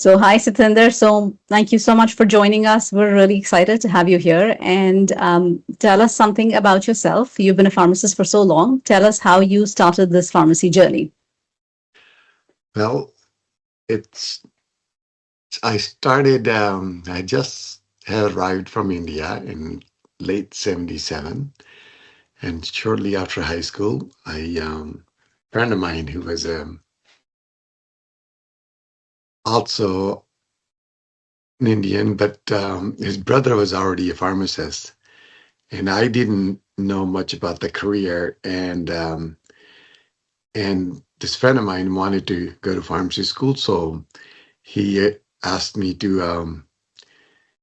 So, hi, Satinder. So, thank you so much for joining us. We're really excited to have you here. And tell us something about yourself. You've been a pharmacist for so long. Tell us how you started this pharmacy journey. Well, it's I started. I just had arrived from India in late '77, and shortly after high school, a friend of mine who was also an Indian, but his brother was already a pharmacist, and I didn't know much about the career, and this friend of mine wanted to go to pharmacy school, so he asked me to.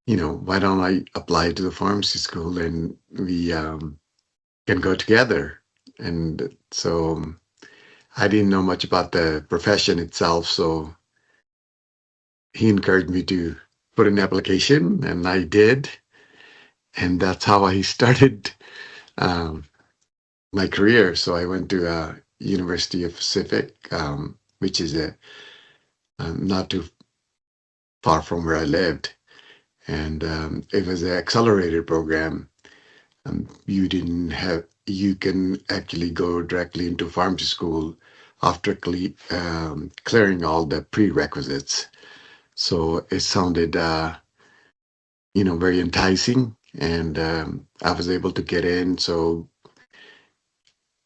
Why don't I apply to the pharmacy school and we can go together? And so I didn't know much about the profession itself. So he encouraged me to put an application, and I did. And that's how I started um, my career. So I went to University of Pacific, which is not too far from where I lived. And it was an accelerated program. You can actually go directly into pharmacy school after clearing all the prerequisites. So it sounded, very enticing, and I was able to get in. So,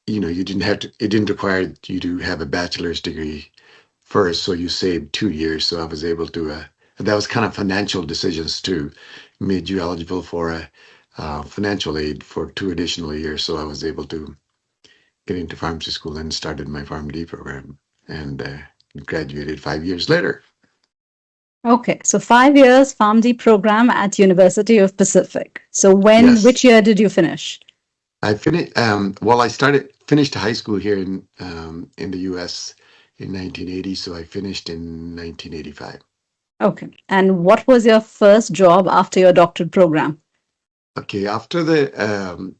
it didn't require you to have a bachelor's degree first. So you saved 2 years. So I was able to, and that was kind of financial decisions too, made you eligible for a financial aid for 2 additional years. So I was able to get into pharmacy school and started my Pharm.D program and graduated 5 years later. Okay, so 5 years Pharm.D program at University of Pacific. So, which Yes, year did you finish? I finished. Well, finished high school here in the U.S. in 1980, so I finished in 1985. Okay, and what was your first job after your doctorate program? Okay, after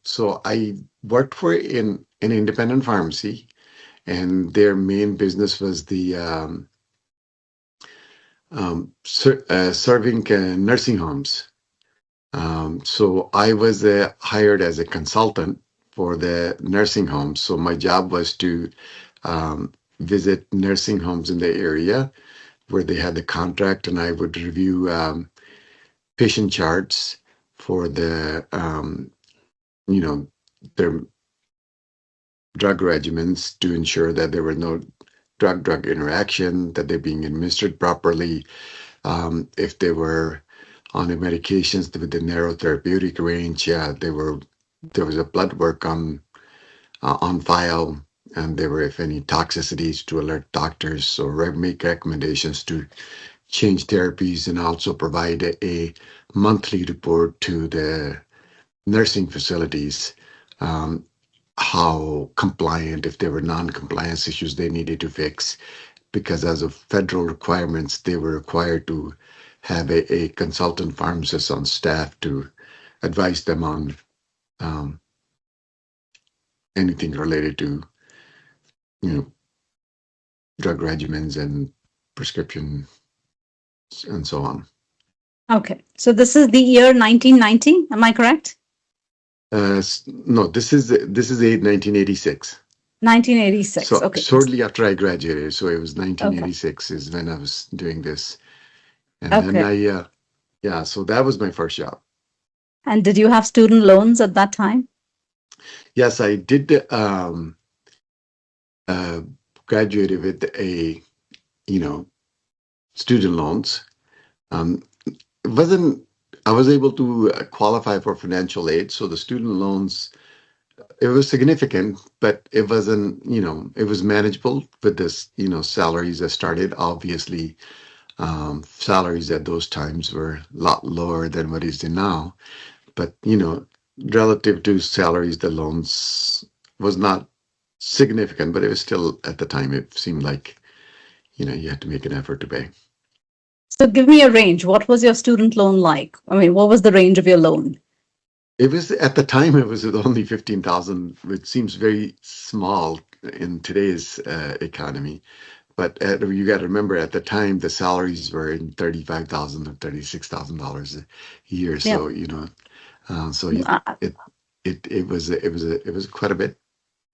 so I worked for in an independent pharmacy, and their main business was the serving nursing homes. So I was hired as a consultant for the nursing homes. So my job was to visit nursing homes in the area where they had the contract, and I would review patient charts for you know, their drug regimens to ensure that there were no drug interaction, that they're being administered properly. If they were on the medications with the narrow therapeutic range, yeah, there was a blood work on file, and there were if any toxicities to alert doctors or make recommendations to change therapies, and also provide a monthly report to the nursing facilities, um, how compliant, if there were non-compliance issues they needed to fix, because as of federal requirements, they were required to have a consultant pharmacist on staff to advise them on um, anything related to, you know, drug regimens and prescription and so on. Okay, so this is the year 1990, am I correct? No, this is 1986. 1986. So Okay. shortly after I graduated, so it was Okay. 1986 is when I was doing this, and then Okay. yeah, so that was my first job. And did you have student loans at that time? Yes, I did. Uh, Graduated with you know, student loans. It wasn't. I was able to qualify for financial aid, so the student loans, it was significant, but it wasn't. It was manageable with this. Salaries that started. Obviously, salaries at those times were a lot lower than what is now. But relative to salaries, the loans was not significant, but it was still at the time. It seemed like you had to make an effort to pay. So give me a range. What was your student loan like? I mean, what was the range of your loan? It was at the time it was only 15,000, which seems very small in today's economy. but you got to remember at the time the salaries were in $35,000 or $36,000 a year. Yeah. So so you, Uh, it was quite a bit.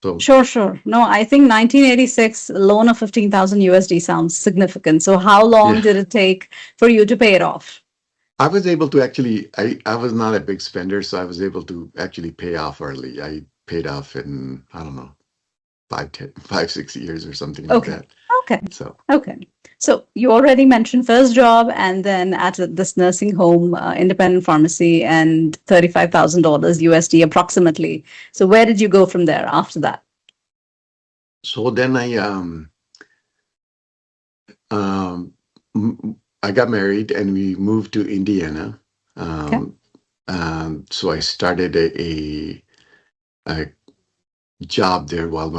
So Sure, sure. No, I think 1986 loan of 15,000 USD sounds significant. So how long yeah, did it take for you to pay it off? I was able to actually. I was not a big spender, so I was able to actually pay off early. I paid off in, I don't know, 5, 6 years or something like Okay. that. Okay. So Okay. So you already mentioned first job and then at this nursing home, independent pharmacy and $35,000 USD approximately. So where did you go from there after that? then um I got married and we moved to Indiana. Okay. So I started a job there while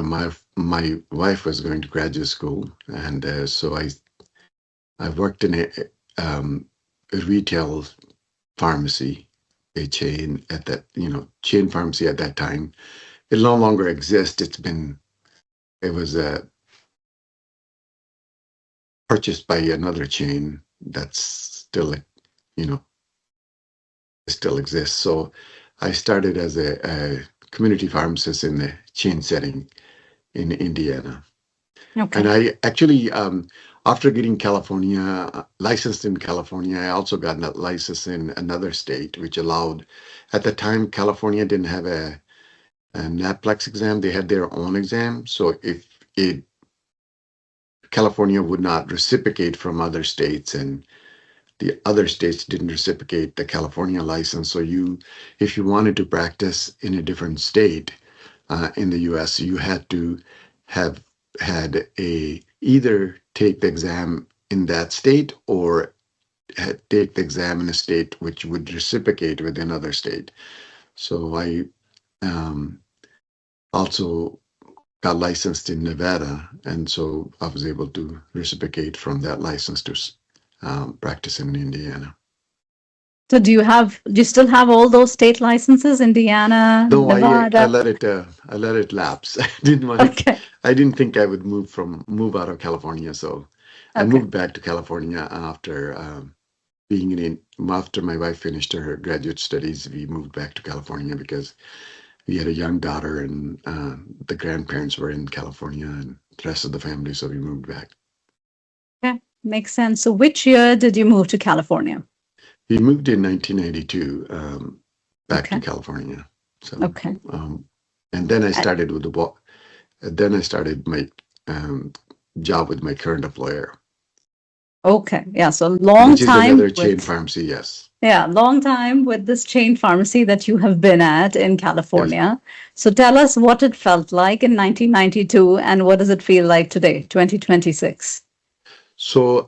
my wife was going to graduate school, and so I worked in a retail pharmacy, a chain at that chain pharmacy at that time. It no longer exists. It was purchased by another chain that's still you know still exists. So I started as a community pharmacist in the chain setting in Indiana. And Okay. I actually, after getting California licensed in California, I also got a license in another state, which allowed, at the time, California didn't have a NAPLEX exam. They had their own exam. So if it, California would not reciprocate from other states, and the other states didn't reciprocate the California license. So if you wanted to practice in a different state in the U.S., you had to have had either take the exam in that state or take the exam in a state which would reciprocate with another state. So I um, also got licensed in Nevada, and so I was able to reciprocate from that license to practice in Indiana. So do you still have all those state licenses, Indiana, No, Nevada? I let it lapse. I didn't want to. Okay. I didn't think I would move out of California, so I Okay. moved back to California after being after my wife finished her graduate studies. We moved back to California because we had a young daughter, and the grandparents were in California, and the rest of the family, so we moved back. Okay. Makes sense. So which year did you move to California? We moved in 1992 back to Okay. California. So, Okay. um, and then I Uh, started with then I started my um, job with my current employer, Okay. Yeah. So long which is time another chain with, pharmacy. Yes, yeah, long time with this chain pharmacy that you have been at in yes. California. So tell us what it felt like in 1992 and what does it feel like today, 2026? So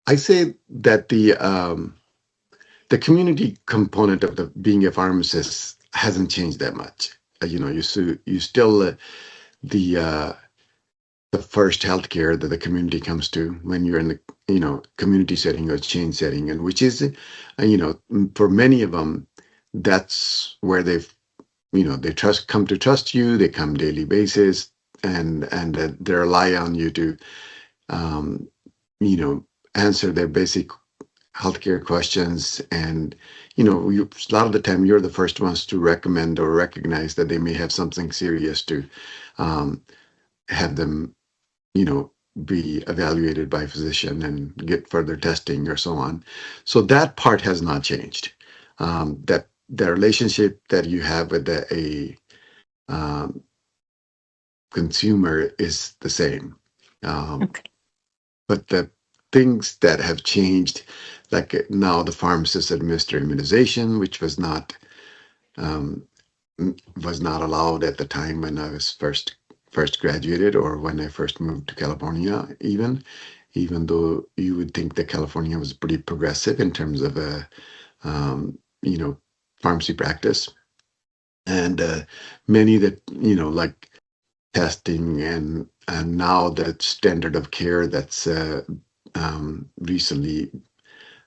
I say that the community component of the being a pharmacist hasn't changed that much. You still the the first healthcare that the community comes to when you're in the community setting or chain setting, and which is for many of them, that's where they come to trust you. They come daily basis, and they rely on you to um, you know answer their basic healthcare questions. And a lot of the time you're the first ones to recommend or recognize that they may have something serious to um, have them you know, be evaluated by a physician and get further testing or so on. So that part has not changed. That the relationship that you have with a um, consumer is the same. Um, Okay. but the things that have changed, like now the pharmacists administer immunization, which um, was not allowed at the time when I was first graduated, or when I first moved to California, even though you would think that California was pretty progressive in terms of um, you know pharmacy practice. And many that like testing, and now the standard of care that's recently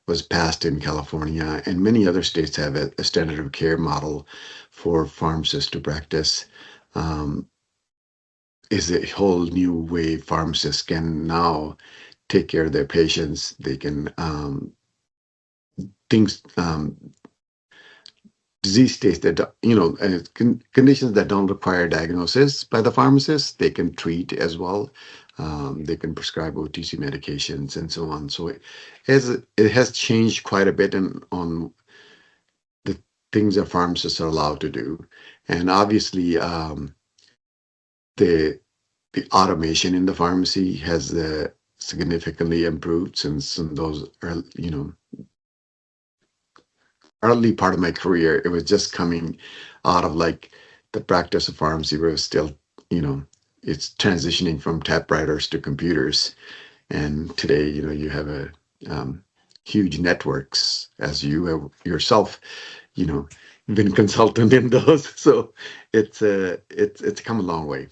was passed in California, and many other states have a standard of care model for pharmacists to practice. Um, is a whole new way pharmacists can now take care of their patients. They can things disease states that conditions that don't require diagnosis by the pharmacist, they can treat as well. They can prescribe OTC medications and so on. So it has changed quite a bit on the things that pharmacists are allowed to do, and obviously the the automation in the pharmacy has significantly improved since in those early part of my career. It was just coming out of like the practice of pharmacy where it was still, you know, it's transitioning from typewriters to computers. And today, you have a huge networks, as you have yourself, you know, been consultant in those. So it's come a long way.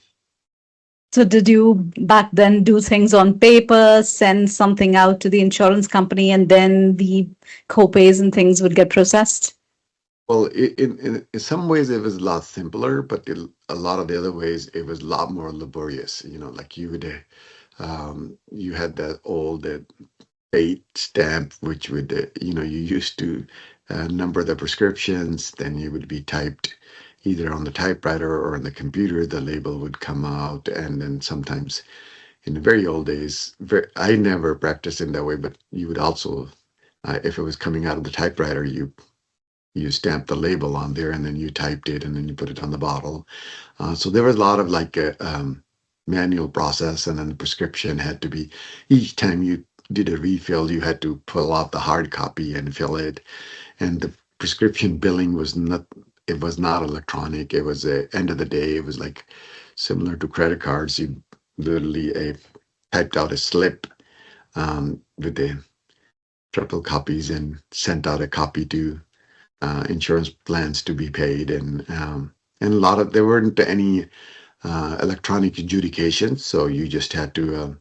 So did you back then do things on paper, send something out to the insurance company, and then the copays and things would get processed? Well, in some ways it was a lot simpler, but a lot of the other ways it was a lot more laborious. Like you had that old date stamp, which would you used to number the prescriptions. Then you would be typed either on the typewriter or on the computer. The label would come out, and then sometimes in the very old days, I never practiced in that way, but you would also, if it was coming out of the typewriter, you stamped the label on there, and then you typed it, and then you put it on the bottle. So there was a lot of like a manual process, and then the prescription had to be, each time you did a refill, you had to pull out the hard copy and fill it. And the prescription billing was not, it was not electronic. It was end of the day, it was like similar to credit cards. You literally typed out a slip with the triple copies and sent out a copy to insurance plans to be paid, and a lot of, there weren't any electronic adjudications, so you just had to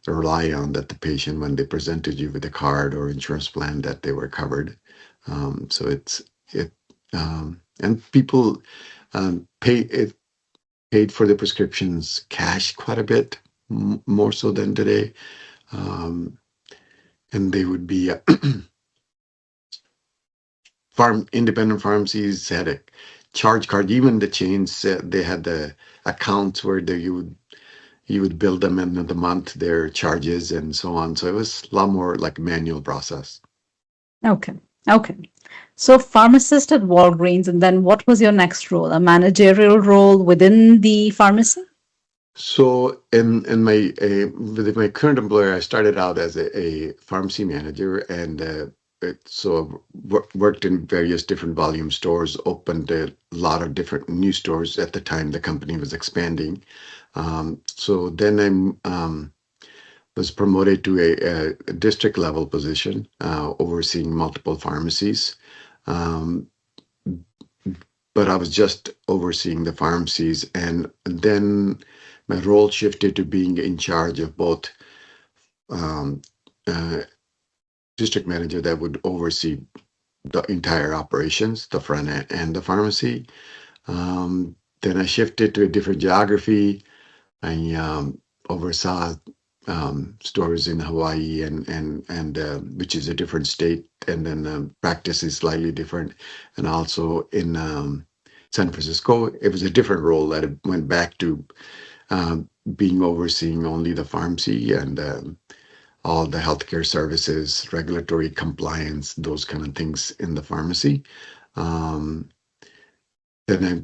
rely on that the patient, when they presented you with a card or insurance plan, that they were covered. So it and people paid for the prescriptions cash quite a bit, more so than today, and they would be independent pharmacies had a charge card. Even the chains, they had the accounts where you would bill them end of the month their charges and so on. So it was a lot more like a manual process. Okay. Okay. So pharmacist at Walgreens, and then what was your next role? A managerial role within the pharmacy? So in my with my current employer, I started out as a pharmacy manager, and so worked in various different volume stores, opened a lot of different new stores at the time the company was expanding. So then I was promoted to a district level position, overseeing multiple pharmacies. Um, but I was just overseeing the pharmacies, and then my role shifted to being in charge of both um, uh, district manager that would oversee the entire operations, the front end and the pharmacy. Then I shifted to a different geography. I oversaw stores in Hawaii and which is a different state, and then practice is slightly different, and also in San Francisco. It was a different role that it went back to being overseeing only the pharmacy and all the healthcare services, regulatory compliance, those kind of things in the pharmacy. Um, then I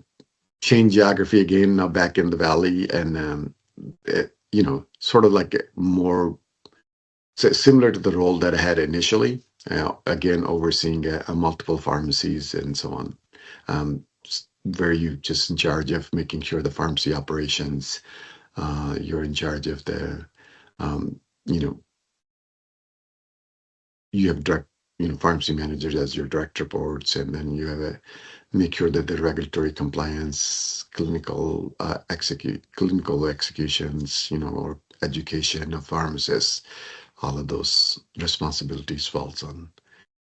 changed geography again, now back in the valley, and sort of like more similar to the role that I had initially. Again, overseeing multiple pharmacies and so on, where you just in charge of making sure the pharmacy operations. You're in charge of the, you know, you have direct, pharmacy managers as your direct reports, and then you have a make sure that the regulatory compliance, clinical executions, or education of pharmacists, all of those responsibilities falls on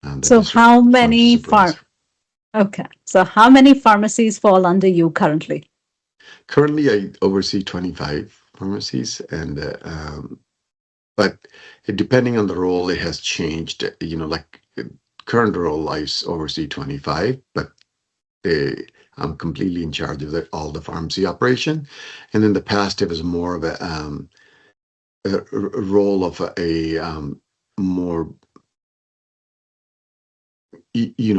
the So district how pharmacy many supervisor. okay. So how many pharmacies fall under you currently? Currently, I oversee 25 pharmacies, and but depending on the role, it has changed. Like current role, oversee 25, but I'm completely in charge of all the pharmacy operation. And in the past, it was more of a role of more,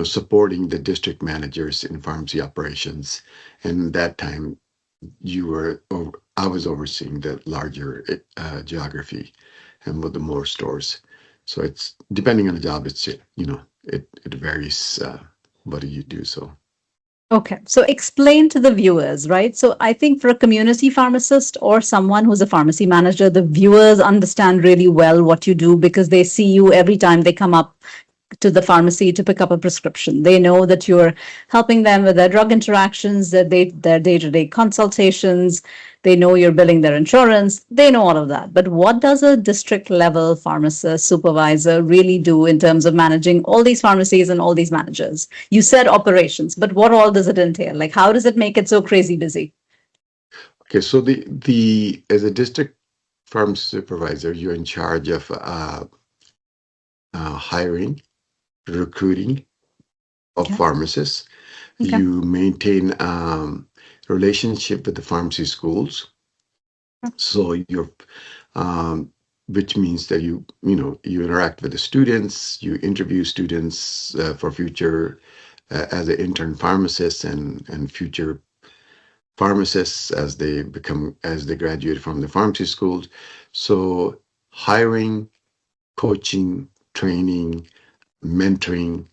supporting the district managers in pharmacy operations. And that time, I was overseeing the larger geography and with the more stores. So it's depending on the job, it varies. What do you do? So. Okay, so explain to the viewers, right? So I think for a community pharmacist or someone who's a pharmacy manager, the viewers understand really well what you do because they see you every time they come up to the pharmacy to pick up a prescription. They know that you're helping them with their drug interactions, their day-to-day consultations. They know you're billing their insurance. They know all of that. But what does a district level pharmacist supervisor really do in terms of managing all these pharmacies and all these managers? You said operations, but what all does it entail? Like, how does it make it so crazy busy? Okay, so the as a district farm supervisor, you're in charge of hiring, recruiting of Okay. pharmacists. Okay. You maintain relationship with the pharmacy schools. So um, which means that you interact with the students, you interview students for future as an intern pharmacist and future pharmacists as they graduate from the pharmacy schools. So hiring, coaching, training, mentoring,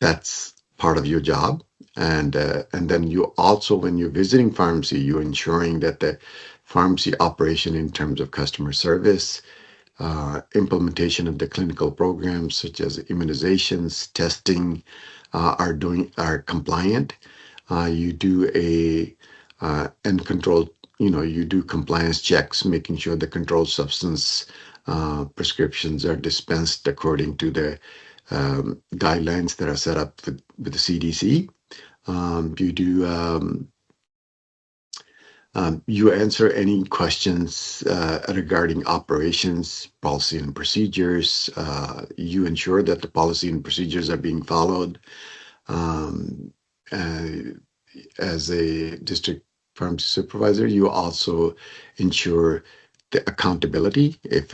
that's part of your job. And then you also, when you're visiting pharmacy, you're ensuring that the pharmacy operation in terms of customer service, implementation of the clinical programs such as immunizations, testing, are compliant. You do and control. You do compliance checks, making sure the controlled substance prescriptions are dispensed according to the guidelines that are set up with the CDC. You do. You answer any questions regarding operations, policy and procedures. You ensure that the policy and procedures are being followed. Um, uh, as a district pharmacy supervisor, you also ensure the accountability if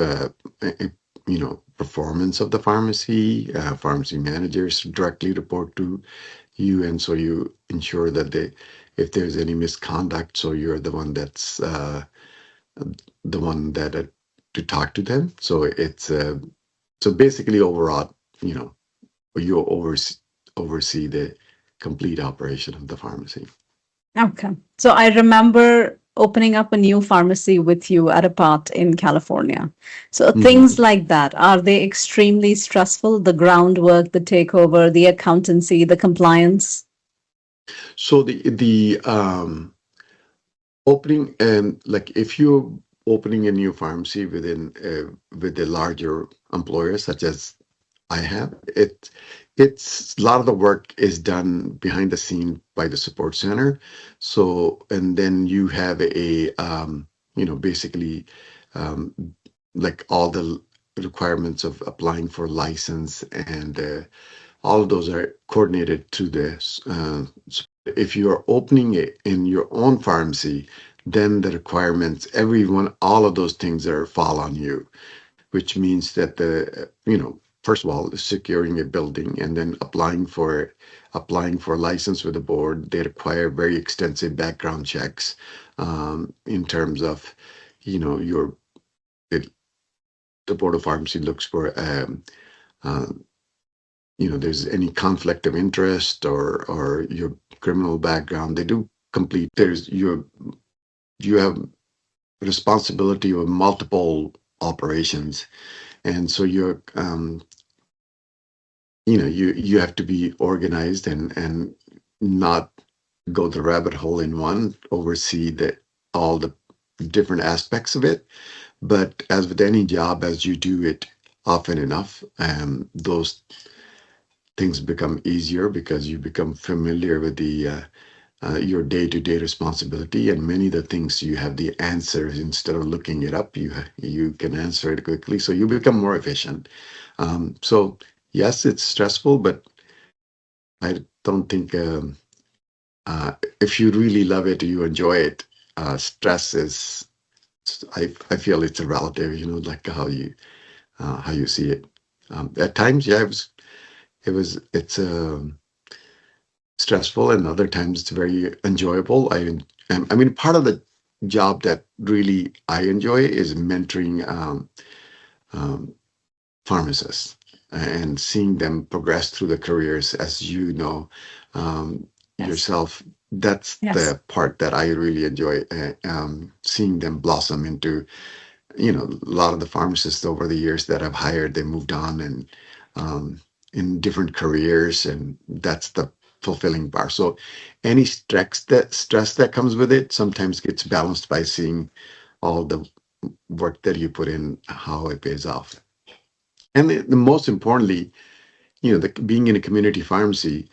performance of the pharmacy. Pharmacy managers directly report to you, and so you ensure that if there's any misconduct, so you're the one that to talk to them. So so basically overall, you know, you oversee the complete operation of the pharmacy. Okay. So I remember opening up a new pharmacy with you at a part in California. So things Mhm. like that, are they extremely stressful? The groundwork, the takeover, the accountancy, the compliance? So the opening and like if you're opening a new pharmacy with a larger employer such as I have, it's a lot of the work is done behind the scene by the support center. So and then you have basically um, like all the requirements of applying for license and all of those are coordinated to this. If you're opening it in your own pharmacy, then the requirements, everyone, all of those things are fall on you, which means that first of all, securing a building and then applying for a license with the board. They require very extensive background checks in terms of, your it, the board of pharmacy looks for uh, there's any conflict of interest or your criminal background. They do complete. You have responsibility of multiple operations, and so you have to be organized and not go the rabbit hole in one. Oversee all the different aspects of it. But as with any job, as you do it often enough, those things become easier because you become familiar with your day-to-day responsibility, and many of the things you have the answers instead of looking it up. You can answer it quickly, so you become more efficient. So yes, it's stressful, but I don't think if you really love it, you enjoy it. Stress is, I feel it's a relative, like how you see it. At times, yeah, it's stressful, and other times it's very enjoyable. I mean, part of the job that really I enjoy is mentoring um, pharmacists and seeing them progress through the careers, as Yes. yourself. That's Yes. the part that I really enjoy, seeing them blossom into, a lot of the pharmacists over the years that I've hired, they moved on and um, in different careers, and that's the fulfilling part. So any stress that comes with it sometimes gets balanced by seeing all the work that you put in, how it pays off. And the most importantly, being in a community pharmacy,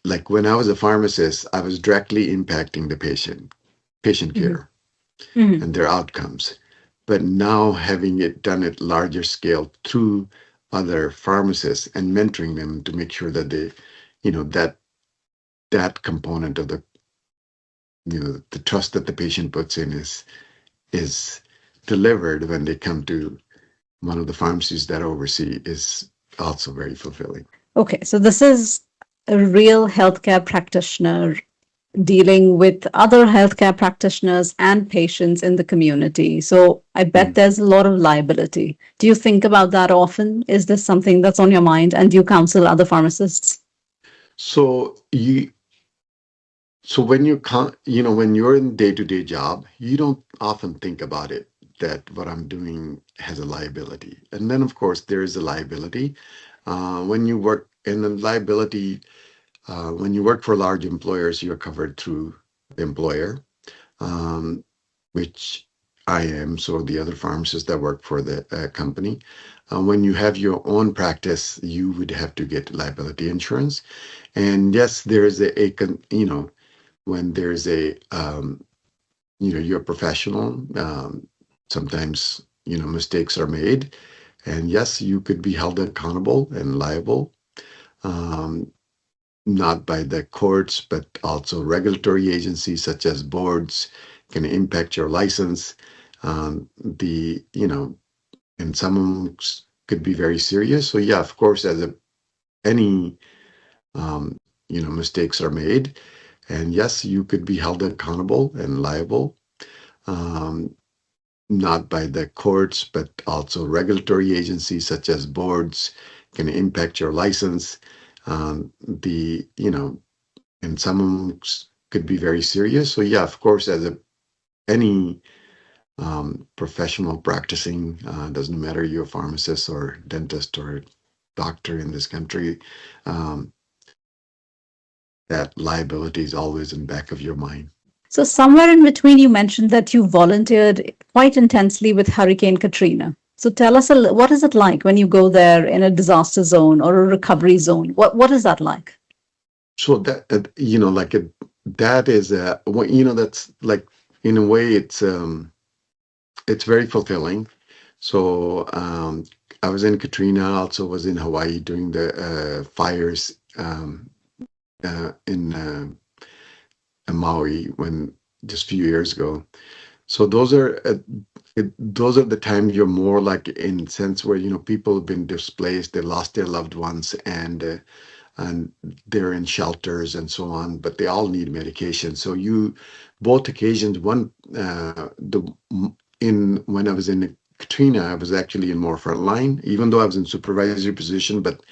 like when I was a pharmacist, I was directly impacting the patient Hmm. care Hmm. and their outcomes. But now having it done at larger scale through other pharmacists and mentoring them to make sure that they, that component of the trust that the patient puts in is delivered when they come to one of the pharmacies that I oversee is also very fulfilling. Okay, so this is a real healthcare practitioner dealing with other healthcare practitioners and patients in the community. So I bet Mm. there's a lot of liability. Do you think about that often? Is this something that's on your mind? And do you counsel other pharmacists? So when when you're in day-to-day job, you don't often think about it that what I'm doing has a liability. And then of course there is a liability when you work in the liability. When you work for large employers, you're covered through the employer, um, which I am. So the other pharmacists that work for the company. When you have your own practice, you would have to get liability insurance. And yes, there is when there's you're a professional, sometimes, mistakes are made. And yes, you could be held accountable and liable. Um, Not by the courts, but also regulatory agencies such as boards can impact your license. And some of them could be very serious. So yeah, of course, any um, mistakes are made, and yes, you could be held accountable and liable. Um, Not by the courts, but also regulatory agencies such as boards can impact your license. The and some of them could be very serious. So yeah, of course, any professional practicing, doesn't matter you're a pharmacist or dentist or doctor in this country, um, that liability is always in back of your mind. So, somewhere in between, you mentioned that you volunteered quite intensely with Hurricane Katrina. So, tell us what is it like when you go there in a disaster zone or a recovery zone? What is that like? So that like that is that's like in a way it's very fulfilling. So I was in Katrina, also was in Hawaii during the fires in Maui when just a few years ago. So those are the times you're more like in sense where people have been displaced, they lost their loved ones, and they're in shelters and so on, but they all need medication. So both occasions, one the in when I was in Katrina, I was actually in more frontline, even though I was in supervisory position, but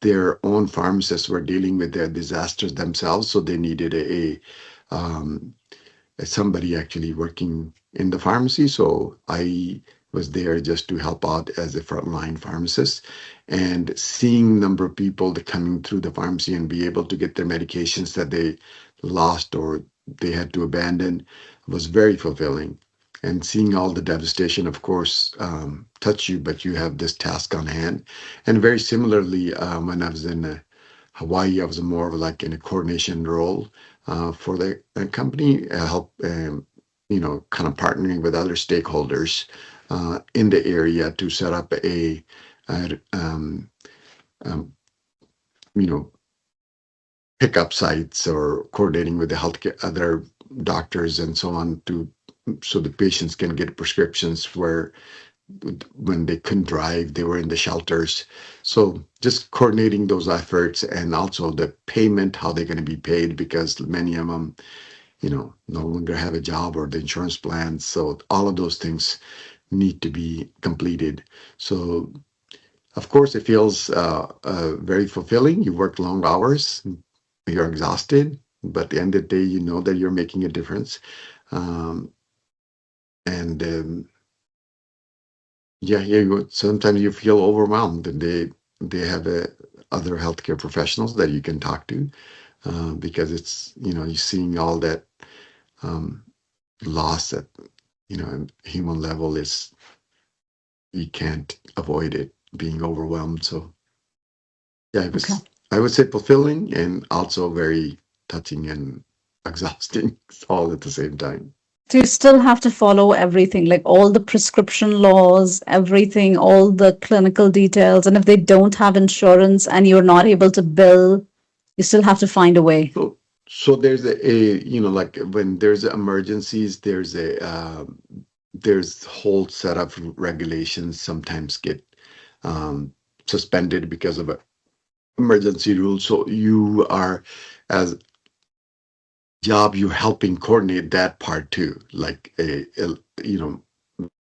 their own pharmacists were dealing with their disasters themselves, so they needed um, somebody actually working in the pharmacy. So I was there just to help out as a frontline pharmacist, and seeing number of people that coming through the pharmacy and be able to get their medications that they lost or they had to abandon was very fulfilling. And seeing all the devastation, of course, touch you, but you have this task on hand. And very similarly, when I was in Hawaii, I was more of like in a coordination role, for the company, help kind of partnering with other stakeholders in the area to set up a um, you know pickup sites or coordinating with the healthcare other doctors and so on to so the patients can get prescriptions where when they couldn't drive they were in the shelters. So just coordinating those efforts and also the payment, how they're going to be paid, because many of them no longer have a job or the insurance plans. So all of those things need to be completed. So of course it feels very fulfilling. You work long hours, you're exhausted, but at the end of the day, you know that you're making a difference. Um, and yeah, sometimes you feel overwhelmed, and they have other healthcare professionals that you can talk to because it's you're seeing all that um, loss at human level is you can't avoid it being overwhelmed. So yeah, it Okay. was I would say fulfilling and also very touching and exhausting all at the same time. So you still have to follow everything, like all the prescription laws, everything, all the clinical details. And if they don't have insurance and you're not able to bill, you still have to find a way. So there's like when there's emergencies, there's whole set of regulations sometimes get um, suspended because of emergency rules. So you are as job you're helping coordinate that part too, like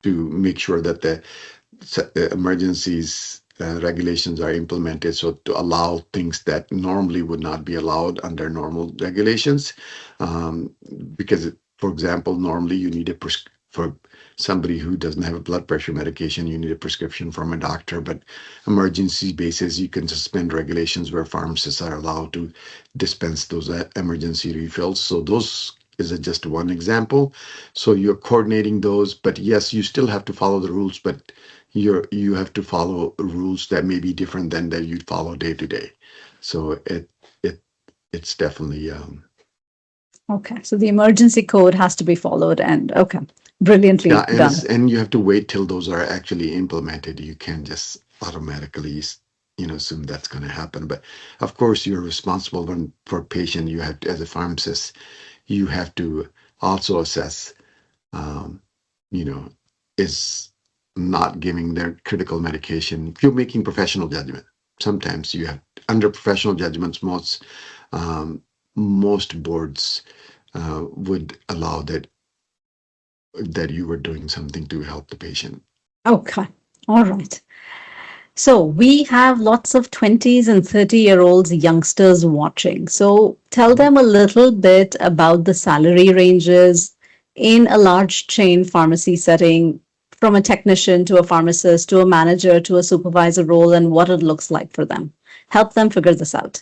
to make sure that the emergencies regulations are implemented so to allow things that normally would not be allowed under normal regulations. Because for example, normally you need for somebody who doesn't have a blood pressure medication, you need a prescription from a doctor, but emergency basis you can suspend regulations where pharmacists are allowed to dispense those emergency refills. So those is just one example. So you're coordinating those, but yes, you still have to follow the rules, but you have to follow rules that may be different than that you'd follow day to day. So it it's definitely Okay. So the emergency code has to be followed. And okay, brilliantly yeah, and done. and you have to wait till those are actually implemented. You can't just automatically assume that's going to happen. But of course, you're responsible for patient. You have to, as a pharmacist, you have to also assess um, you know, is not giving their critical medication. If you're making professional judgment, sometimes you have under professional judgments. Most boards would allow that you were doing something to help the patient. Okay. All right. So we have lots of 20s and 30-year-olds youngsters watching. So tell them a little bit about the salary ranges in a large chain pharmacy setting, from a technician to a pharmacist to a manager to a supervisor role, and what it looks like for them. Help them figure this out.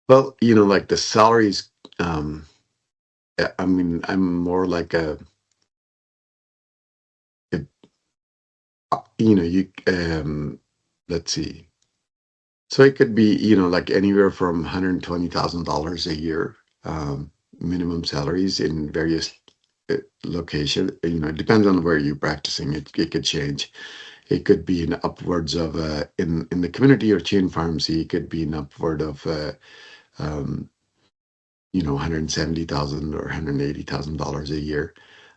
Well, like the salaries. I mean, I'm more like you. Let's see. So it could be, like anywhere from $120,000 a year, minimum salaries in various locations. It depends on where you're practicing. It could change. It could be in upwards of in the community or chain pharmacy. It could be an upward of um, 170,000 or $180,000 a year.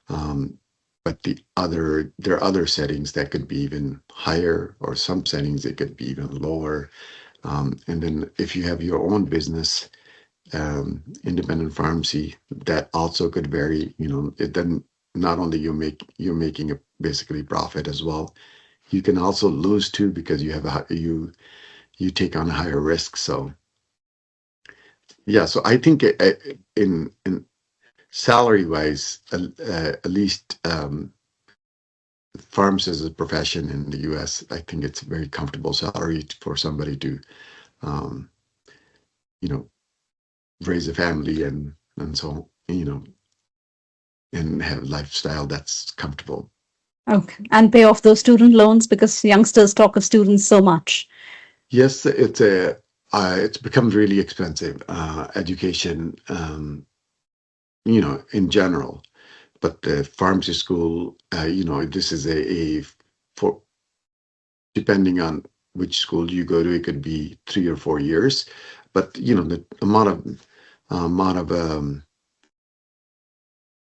Um, but there are other settings that could be even higher, or some settings it could be even lower. And then if you have your own business, independent pharmacy, that also could vary. It then not only you're making a basically profit as well. You can also lose too because you take on a higher risk. So yeah, so I think in salary wise, at least pharmacy as a profession in the U.S., I think it's a very comfortable salary for somebody to um, you know raise a family and so and have a lifestyle that's comfortable. Okay. And pay off those student loans because youngsters talk of students so much. Yes, it's a it's become really expensive, education, in general. But the pharmacy school, this is for depending on which school you go to, it could be 3 or 4 years. But the amount of the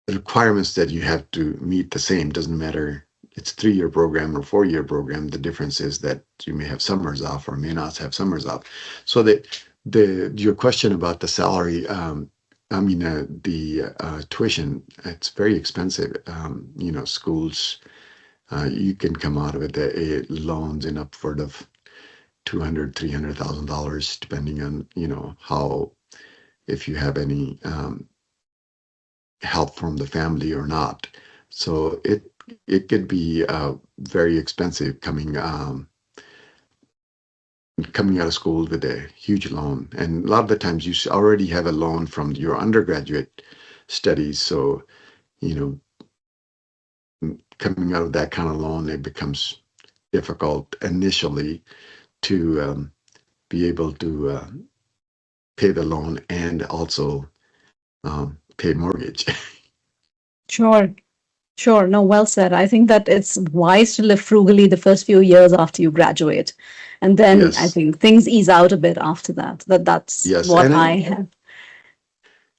requirements that you have to meet the same. Doesn't matter. It's a 3-year program or 4-year program. The difference is that you may have summers off or may not have summers off. So the your question about the salary, the tuition, it's very expensive. Schools, you can come out of it loans in upward of $200,000, $300,000, depending on how, if you have any help from the family or not. So it could be very expensive coming out of school with a huge loan. And a lot of the times you already have a loan from your undergraduate studies. So, coming out of that kind of loan, it becomes difficult initially to be able to pay the loan and also pay mortgage. Sure. Sure. No, well said. I think that it's wise to live frugally the first few years after you graduate. And then I Yes, think things ease out a bit after that. That's yes, what I have.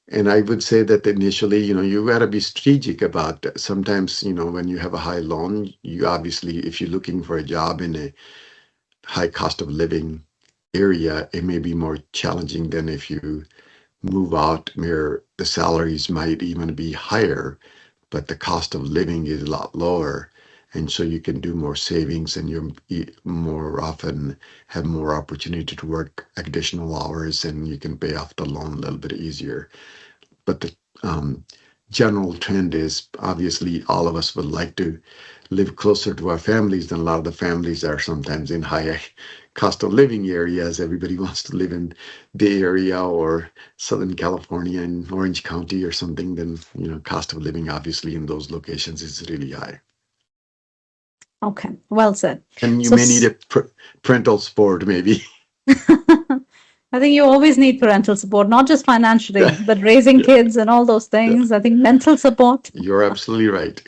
and I would say that initially, you got to be strategic about that. Sometimes, when you have a high loan, you obviously, if you're looking for a job in a high cost of living area, it may be more challenging than if you move out where the salaries might even be higher, but the cost of living is a lot lower. And so you can do more savings and you more often have more opportunity to work additional hours and you can pay off the loan a little bit easier. But the general trend is obviously all of us would like to live closer to our families, than a lot of the families are sometimes in high cost of living areas. Everybody wants to live in Bay Area or Southern California and Orange County or something. Then cost of living obviously in those locations is really high. Okay. Well said. And you So may need a parental support maybe. I think you always need parental support, not just financially, but raising Yeah, kids and all those yeah, things. I think mental support. you're absolutely right.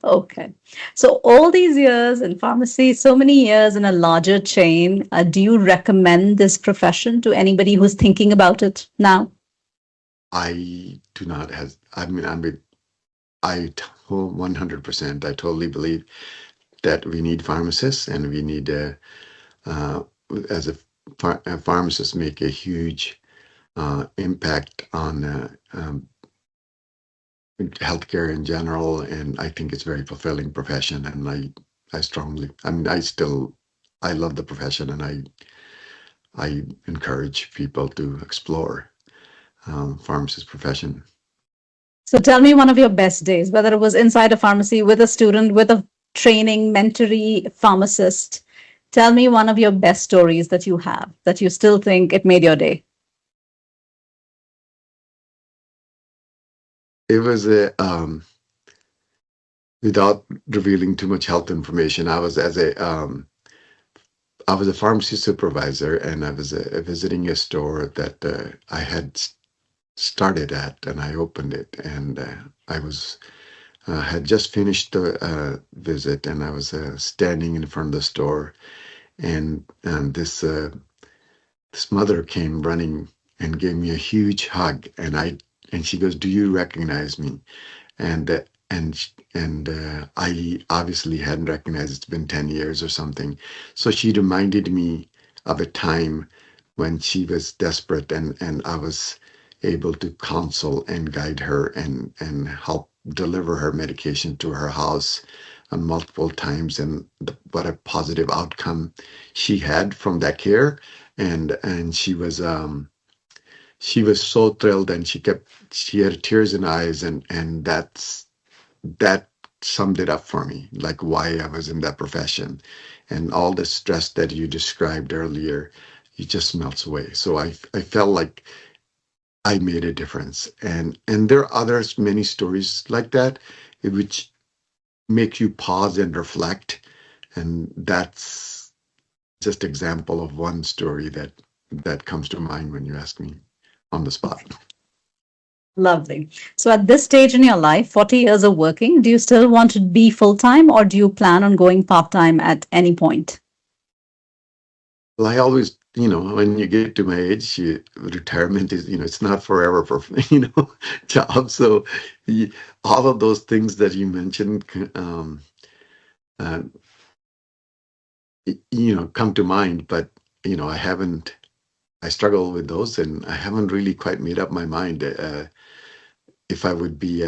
Okay. So all these years in pharmacy, so many years in a larger chain, do you recommend this profession to anybody who's thinking about it now? I do not have, I 100%, I totally believe that we need pharmacists and we need uh, as a pharmacist make a huge impact on healthcare in general. And I think it's a very fulfilling profession. And I strongly, I love the profession and I encourage people to explore pharmacist profession. So tell me one of your best days, whether it was inside a pharmacy with a student, with a training, mentoree pharmacist. Tell me one of your best stories that you have that you still think it made your day. It was without revealing too much health information. I was a pharmacy supervisor, and I was visiting a store that I had started at, and I opened it, and I was had just finished the visit, and I was standing in front of the store, and this mother came running and gave me a huge hug, and she goes, "Do you recognize me?" And I obviously hadn't recognized. It's been 10 years or something. So she reminded me of a time when she was desperate, and I was able to counsel and guide her and help deliver her medication to her house on multiple times, and what a positive outcome she had from that care. And she was so thrilled, and she had tears in eyes, and that summed it up for me, like why I was in that profession. And all the stress that you described earlier, it just melts away. So I felt like I made a difference. And there are others, many stories like that, which make you pause and reflect. And just example of one story that comes to mind when you ask me on the spot. Lovely. So at this stage in your life, 40 years of working, do you still want to be full-time or do you plan on going part-time at any point? Well, I always, when you get to my age, retirement is, it's not forever for, job. So all of those things that you mentioned, uh, come to mind, but, I struggle with those and I haven't really quite made up my mind if I would be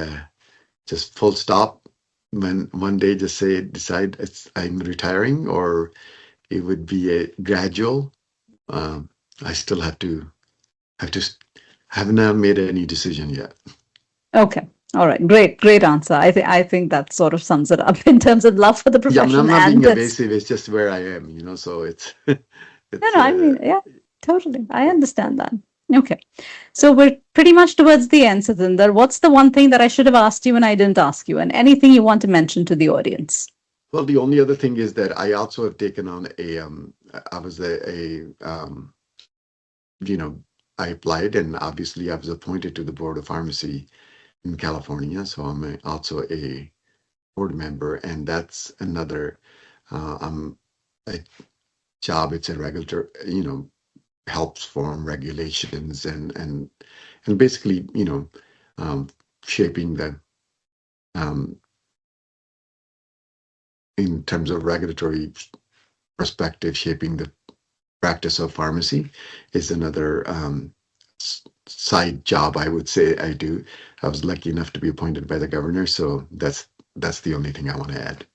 just full stop when one day just decide I'm retiring, or it would be a gradual. I still have to have not made any decision yet. Okay. All right. Great answer. I think that sort of sums it up in terms of love for the Yeah, I mean, I'm profession not and being this. evasive. It's just where I am, so it's No, it's no, I mean, yeah, totally. I understand that. Okay. So we're pretty much towards the end, Satinder. What's the one thing that I should have asked you and I didn't ask you? And anything you want to mention to the audience? well, the only other thing is that I also have taken on I was you know, I applied, and obviously I was appointed to the board of pharmacy in California, so I'm also a board member, and that's another a job. It's a regular, helps form regulations and basically, um, shaping the um, in terms of regulatory perspective, shaping the practice of pharmacy is another side job, I would say I do. I was lucky enough to be appointed by the governor, so that's the only thing I want to add.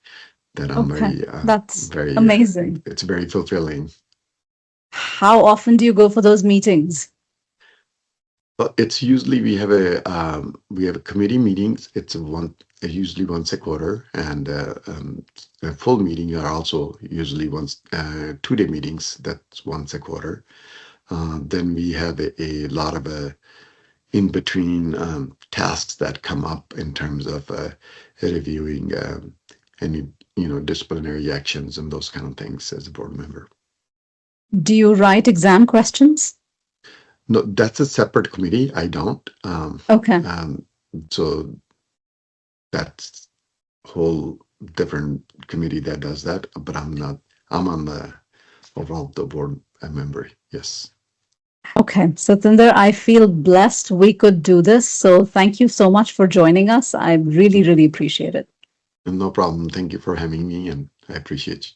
That I'm Okay. very, That's very, amazing. it's very fulfilling. How often do you go for those meetings? But it's usually we have a committee meetings. Usually once a quarter, and a full meeting are also usually once 2-day meetings. That's once a quarter. Then we have a lot of in between tasks that come up in terms of reviewing any disciplinary actions and those kind of things as a board member. Do you write exam questions? No, that's a separate committee. I don't. Okay. So that's a whole different committee that does that. But I'm not. I'm on the overall the board member. Yes. Okay. Satinder, I feel blessed we could do this. So thank you so much for joining us. I really, really appreciate it. No problem. Thank you for having me, and I appreciate you.